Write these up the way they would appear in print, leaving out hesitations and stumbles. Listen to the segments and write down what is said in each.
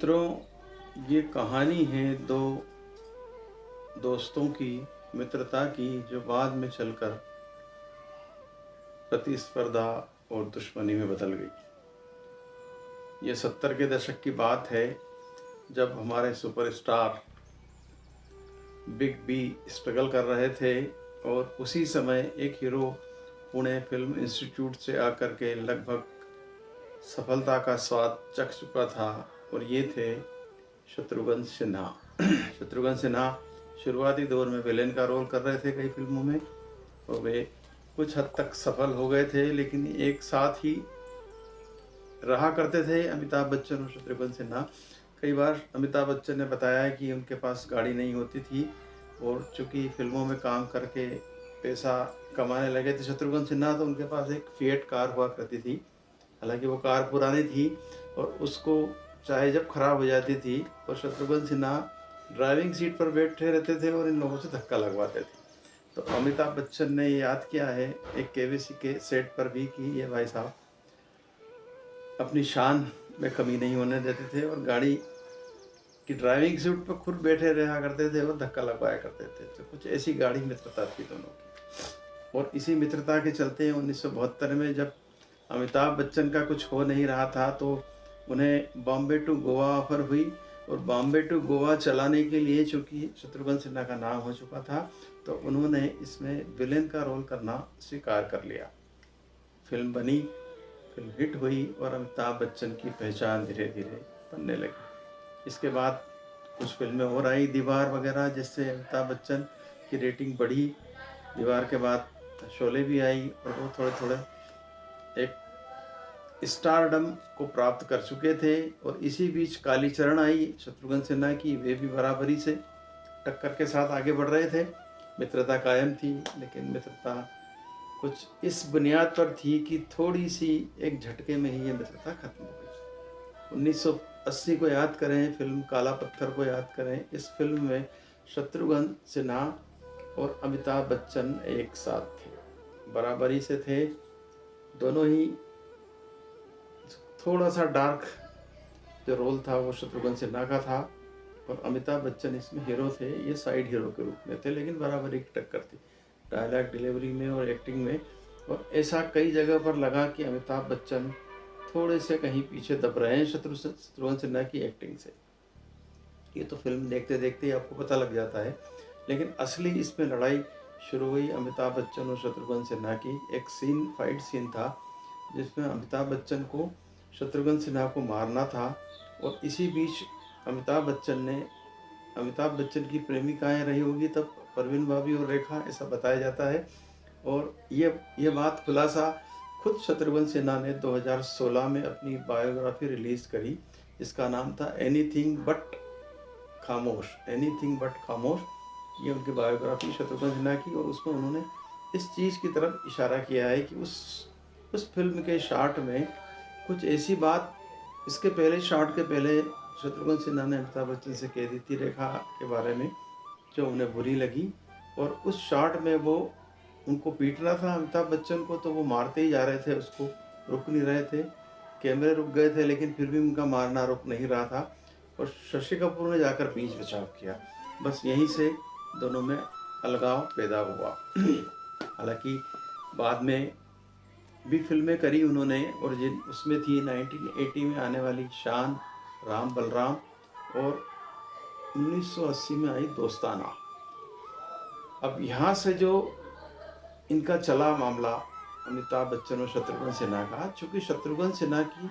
मित्रों, ये कहानी है दो दोस्तों की मित्रता की जो बाद में चलकर प्रतिस्पर्धा और दुश्मनी में बदल गई। ये 70 के दशक की बात है जब हमारे सुपरस्टार बिग बी स्ट्रगल कर रहे थे और उसी समय एक हीरो पुणे फिल्म इंस्टीट्यूट से आकर के लगभग सफलता का स्वाद चख चुका था और ये थे शत्रुघ्न सिन्हा। शत्रुघ्न सिन्हा शुरुआती दौर में विलेन का रोल कर रहे थे कई फिल्मों में और वे कुछ हद तक सफल हो गए थे, लेकिन एक साथ ही रहा करते थे अमिताभ बच्चन और शत्रुघ्न सिन्हा। कई बार अमिताभ बच्चन ने बताया है कि उनके पास गाड़ी नहीं होती थी और चूँकि फिल्मों में काम करके पैसा कमाने लगे थे शत्रुघ्न सिन्हा, तो उनके पास एक फिएट कार हुआ करती थी। हालांकि वो कार पुरानी थी और उसको चाहे जब खराब हो जाती थी और शत्रुघ्न सिन्हा ड्राइविंग सीट पर बैठे रहते थे और इन लोगों से धक्का लगवाते थे। तो अमिताभ बच्चन ने याद किया है एक केबीसी के सेट पर भी कि ये भाई साहब अपनी शान में कमी नहीं होने देते थे और गाड़ी की ड्राइविंग सीट पर खुद बैठे रहा करते थे और धक्का लगवाया करते थे। तो कुछ ऐसी गाढ़ी मित्रता थी दोनों की। और इसी मित्रता के चलते 1972 में जब अमिताभ बच्चन का कुछ हो नहीं रहा था तो उन्हें बॉम्बे टू गोवा ऑफर हुई और बॉम्बे टू गोवा चलाने के लिए चूँकि शत्रुघ्न सिन्हा का नाम हो चुका था तो उन्होंने इसमें विलेन का रोल करना स्वीकार कर लिया। फिल्म बनी, फिल्म हिट हुई और अमिताभ बच्चन की पहचान धीरे धीरे बनने लगी। इसके बाद कुछ फिल्में और आई, दीवार वगैरह, जिससे अमिताभ बच्चन की रेटिंग बढ़ी। दीवार के बाद शोले भी आई और वो थोड़े थोड़े एक स्टारडम को प्राप्त कर चुके थे। और इसी बीच कालीचरण आई शत्रुघ्न सिन्हा की, वे भी बराबरी से टक्कर के साथ आगे बढ़ रहे थे। मित्रता कायम थी, लेकिन मित्रता कुछ इस बुनियाद पर थी कि थोड़ी सी एक झटके में ही ये मित्रता खत्म हो गई। 1980 को याद करें, फिल्म काला पत्थर को याद करें। इस फिल्म में शत्रुघ्न सिन्हा और अमिताभ बच्चन एक साथ थे, बराबरी से थे। दोनों ही थोड़ा सा डार्क जो रोल था वो शत्रुघ्न सिन्हा का था और अमिताभ बच्चन इसमें हीरो थे, ये साइड हीरो के रूप में थे, लेकिन बराबरी की टक्कर थी डायलॉग डिलीवरी में और एक्टिंग में। और ऐसा कई जगह पर लगा कि अमिताभ बच्चन थोड़े से कहीं पीछे दब रहे हैं शत्रुघ्न सिन्हा की एक्टिंग से। ये तो फिल्म देखते देखते ही आपको पता लग जाता है, लेकिन असली इसमें लड़ाई शुरू हुई अमिताभ बच्चन और शत्रुघ्न सिन्हा की। एक सीन, फाइट सीन था जिसमें अमिताभ बच्चन को शत्रुघ्न सिन्हा को मारना था और इसी बीच अमिताभ बच्चन की प्रेमिकाएं रही होगी तब परवीन भाभी और रेखा, ऐसा बताया जाता है। और ये बात खुलासा खुद शत्रुघ्न सिन्हा ने 2016 में अपनी बायोग्राफी रिलीज़ करी, जिसका नाम था एनीथिंग बट खामोश। एनीथिंग बट खामोश, ये उनकी बायोग्राफी शत्रुघ्न सिन्हा की। और उसमें उन्होंने इस चीज़ की तरफ इशारा किया है कि उस फिल्म के शॉट में कुछ ऐसी बात इसके पहले, शॉट के पहले शत्रुघ्न सिन्हा ने अमिताभ बच्चन से कह दी थी रेखा के बारे में, जो उन्हें बुरी लगी। और उस शॉट में वो उनको पीटना था अमिताभ बच्चन को, तो वो मारते ही जा रहे थे, उसको रुक नहीं रहे थे। कैमरे रुक गए थे लेकिन फिर भी उनका मारना रुक नहीं रहा था और शशि कपूर ने जाकर बीच बचाव किया। बस यहीं से दोनों में अलगाव पैदा हुआ। हालांकि बाद में भी फिल्में करी उन्होंने और जिन उसमें थी 1980 में आने वाली शान, राम बलराम और 1980 में आई दोस्ताना। अब यहाँ से जो इनका चला मामला अमिताभ बच्चन और शत्रुघ्न सिन्हा का, चूँकि शत्रुघ्न सिन्हा की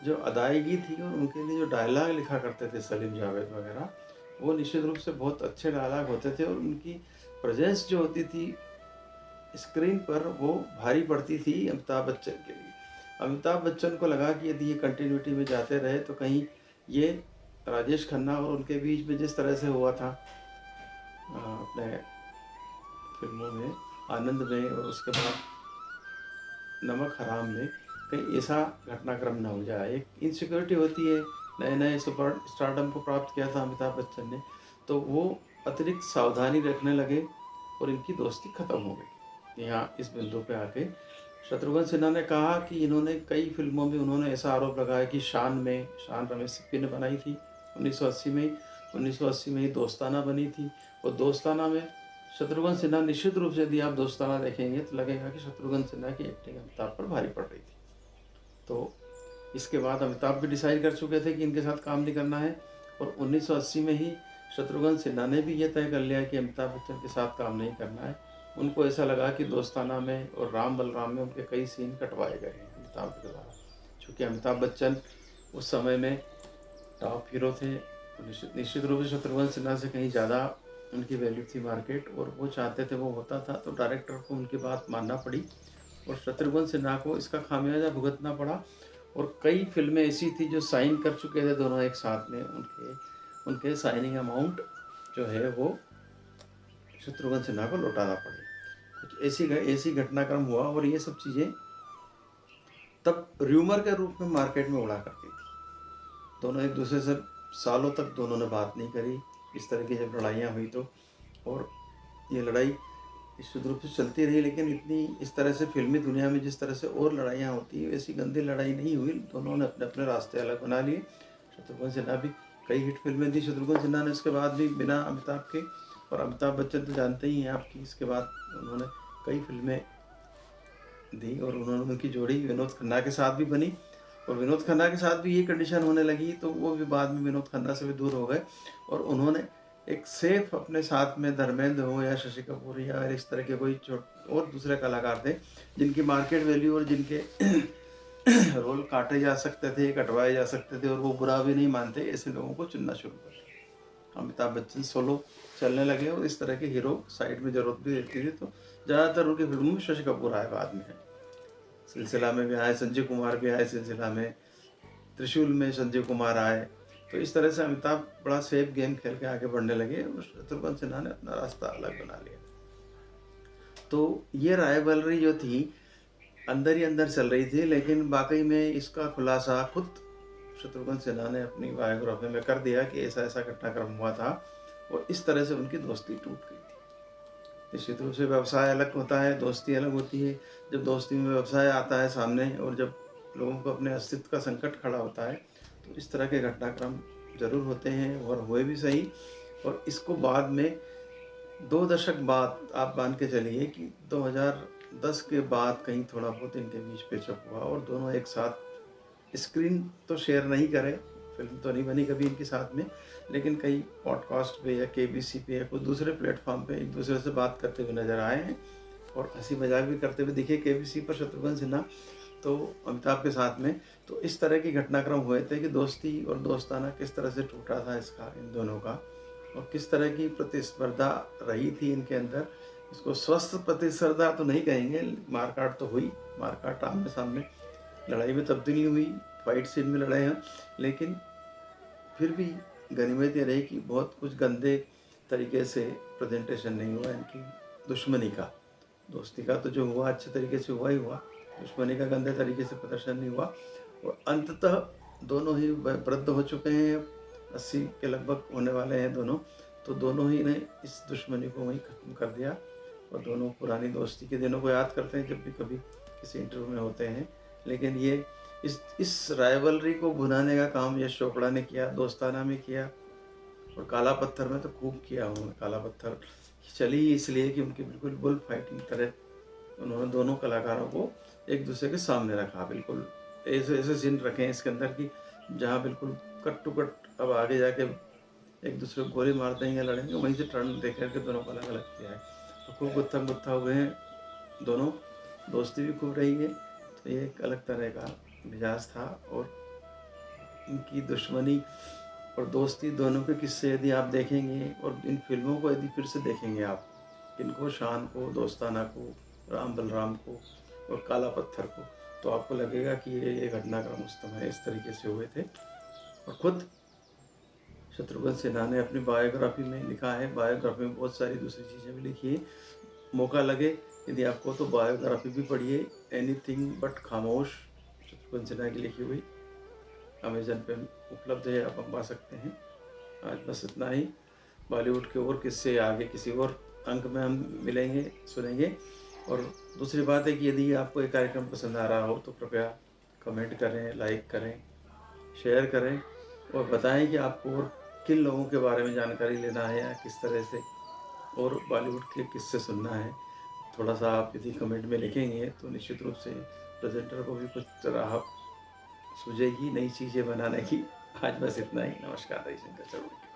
जो अदायगी थी और उनके लिए जो डायलॉग लिखा करते थे सलीम जावेद वगैरह, वो निश्चित रूप से बहुत अच्छे डायलॉग होते थे और उनकी प्रेजेंस जो होती थी स्क्रीन पर वो भारी पड़ती थी अमिताभ बच्चन के लिए। अमिताभ बच्चन को लगा कि यदि ये कंटिन्यूटी में जाते रहे तो कहीं ये राजेश खन्ना और उनके बीच में जिस तरह से हुआ था अपने फिल्मों में, आनंद में और उसके बाद नमक हराम में, कहीं ऐसा घटनाक्रम ना हो जाए। एक इनसिक्योरिटी होती है, नए नए सुपर स्टारडम को प्राप्त किया था अमिताभ बच्चन ने, तो वो अतिरिक्त सावधानी रखने लगे और इनकी दोस्ती खत्म हो गई यहाँ इस बिंदु पे आके। शत्रुघ्न सिन्हा ने कहा कि इन्होंने कई फ़िल्मों में उन्होंने ऐसा आरोप लगाया कि शान रमेश सिप्पी ने बनाई थी 1980 में ही। 1980 में ही दोस्ताना बनी थी और दोस्ताना में शत्रुघ्न सिन्हा, निश्चित रूप से यदि आप दोस्ताना देखेंगे तो लगेगा कि शत्रुघ्न सिन्हा की एक्टिंग अमिताभ पर भारी पड़ रही थी। तो इसके बाद अमिताभ भी डिसाइड कर चुके थे कि इनके साथ काम नहीं करना है और 1980 में ही शत्रुघ्न सिन्हा ने भी ये तय कर लिया कि अमिताभ बच्चन के साथ काम नहीं करना है। उनको ऐसा लगा कि दोस्ताना में और राम बलराम में उनके कई सीन कटवाए गए हैं अमिताभ के द्वारा, चूँकि अमिताभ बच्चन उस समय में टॉप हीरो थे। निश्चित रूप से शत्रुघ्न सिन्हा से कहीं ज़्यादा उनकी वैल्यू थी मार्केट, और वो चाहते थे वो होता था, तो डायरेक्टर को उनकी बात मानना पड़ी और शत्रुघ्न सिन्हा को इसका खामियाजा भुगतना पड़ा। और कई फिल्में ऐसी थी जो साइन कर चुके थे दोनों एक साथ में, उनके साइनिंग अमाउंट जो है वो शत्रुघ्न सिन्हा को लौटाना पड़े। कुछ ऐसी घटनाक्रम हुआ और ये सब चीज़ें तब र्यूमर के रूप में मार्केट में उड़ा करती थी। दोनों एक दूसरे से सालों तक दोनों ने बात नहीं करी। इस तरह की जब लड़ाइयाँ हुई तो, और ये लड़ाई निश्चित रूप से चलती रही, लेकिन इतनी इस तरह से फिल्मी दुनिया में जिस तरह से और लड़ाइयाँ होती है वैसी गंदी लड़ाई नहीं हुई। दोनों ने अपने अपने रास्ते अलग बना लिए। शत्रुघ्न सिन्हा भी कई हिट फिल्में दी शत्रुघ्न सिन्हा ने उसके बाद भी बिना अमिताभ के, और अमिताभ बच्चन तो जानते ही हैं आपकी, इसके बाद उन्होंने कई फिल्में दी और उन्होंने उनकी जोड़ी विनोद खन्ना के साथ भी बनी। और विनोद खन्ना के साथ भी ये कंडीशन होने लगी तो वो भी बाद में विनोद खन्ना से भी दूर हो गए और उन्होंने एक सेफ अपने साथ में धर्मेंद्र हो या शशि कपूर या इस तरह के कोई और दूसरे कलाकार थे जिनकी मार्केट वैल्यू और जिनके रोल काटे जा सकते थे, कटवाए जा सकते थे और वो बुरा भी नहीं मानते, ऐसे लोगों को चुनना शुरू कर दिया। अमिताभ बच्चन सोलो चलने लगे और इस तरह के हीरो साइड में जरूरत भी रहती थी, तो ज़्यादातर उनकी फिल्मों में शशि कपूर आए बाद में। सिलसिला में भी आए, संजय कुमार भी आए सिलसिला में, त्रिशूल में संजय कुमार आए। तो इस तरह से अमिताभ बड़ा सेफ गेम खेल के आगे बढ़ने लगे और शत्रुघ्न सिन्हा ने अपना रास्ता अलग बना लिया। तो ये राइवलरी जो थी अंदर ही अंदर चल रही थी, लेकिन वाकई में इसका खुलासा खुद शत्रुघ्न सिन्हा ने अपनी बायोग्राफी में कर दिया कि ऐसा ऐसा घटनाक्रम हुआ था और इस तरह से उनकी दोस्ती टूट गई थी। निश्चित रूप से व्यवसाय अलग होता है, दोस्ती अलग होती है। जब दोस्ती में व्यवसाय आता है सामने और जब लोगों को अपने अस्तित्व का संकट खड़ा होता है तो इस तरह के घटनाक्रम जरूर होते हैं और हुए भी सही। और इसको बाद में 2 दशक बाद आप मान के चलिए कि 2010 के बाद कहीं थोड़ा बहुत इनके बीच पेचअप हुआ और दोनों एक साथ स्क्रीन तो शेयर नहीं करे, फिल्म तो नहीं बनी कभी इनके साथ में, लेकिन कई पॉडकास्ट पे या केबीसी पे या कोई दूसरे प्लेटफॉर्म पे एक दूसरे से बात करते हुए नजर आए हैं और हंसी मजाक भी करते हुए दिखे केबीसी पर शत्रुघ्न सिन्हा तो अमिताभ के साथ में। तो इस तरह की घटनाक्रम हुए थे कि दोस्ती और दोस्ताना किस तरह से टूटा था इसका, इन दोनों का, और किस तरह की प्रतिस्पर्धा रही थी इनके अंदर। इसको स्वस्थ प्रतिस्पर्धा तो नहीं कहेंगे, मारकाट तो हुई, मारकाट आमने सामने, लड़ाई में तब्दीली हुई, फाइट सीन में लड़ाई हैं, लेकिन फिर भी गनीमत ये रही कि बहुत कुछ गंदे तरीके से प्रेजेंटेशन नहीं हुआ इनकी दुश्मनी का। दोस्ती का तो जो हुआ अच्छे तरीके से हुआ ही हुआ, दुश्मनी का गंदे तरीके से प्रदर्शन नहीं हुआ। और अंततः दोनों ही वृद्ध हो चुके हैं, 80 के लगभग होने वाले हैं दोनों, तो दोनों ही ने इस दुश्मनी को वहीं ख़त्म कर दिया और दोनों पुरानी दोस्ती के दिनों को याद करते हैं जब भी कभी किसी इंटरव्यू में होते हैं। लेकिन ये इस राइवलरी को भुनाने का काम यश चोपड़ा ने किया, दोस्ताना में किया और काला पत्थर में तो खूब किया उन्होंने। काला पत्थर चली इसलिए कि उनकी बिल्कुल बुल फाइटिंग तरह उन्होंने दोनों कलाकारों को एक दूसरे के सामने रखा, बिल्कुल ऐसे ऐसे सीन रखे हैं इसके अंदर कि जहाँ बिल्कुल कट टू कट, अब आगे जाके एक दूसरे को गोली मार देंगे, लड़ेंगे, वहीं से टर्न देख करके दोनों को अलग अलग किया है। तो खूब गुत्था गुत्था हुए हैं दोनों, दोस्ती भी खूब रही है। तो ये एक अलग तरह का मिजाज था और इनकी दुश्मनी और दोस्ती दोनों के किस्से यदि आप देखेंगे और इन फिल्मों को यदि फिर से देखेंगे आप, इनको शान को, दोस्ताना को, राम बलराम को और काला पत्थर को, तो आपको लगेगा कि ये घटनाक्रम उस समय इस तरीके से हुए थे। और खुद शत्रुघ्न सिन्हा ने अपनी बायोग्राफी में लिखा है, बायोग्राफी में बहुत सारी दूसरी चीज़ें भी लिखी है। मौका लगे यदि आपको तो बायोग्राफी भी पढ़िए, एनीथिंग बट खामोश, शत्रुघ्न सिन्हा की लिखी हुई, अमेजन पे उपलब्ध है, आप मंगवा सकते हैं। आज बस इतना ही। बॉलीवुड के और किस्से आगे किसी और अंक में हम मिलेंगे, सुनेंगे। और दूसरी बात है कि यदि आपको ये कार्यक्रम पसंद आ रहा हो तो कृपया कमेंट करें, लाइक करें, शेयर करें और बताएं कि आपको और किन लोगों के बारे में जानकारी लेना है या किस तरह से और बॉलीवुड के किस्से सुनना है। थोड़ा-सा आप यदि कमेंट में लिखेंगे तो निश्चित रूप से प्रेज़ेंटर को भी कुछ राह सूझेगी नई चीज़ें बनाने की। आज बस इतना ही। नमस्कार, रविशंकर चौबे।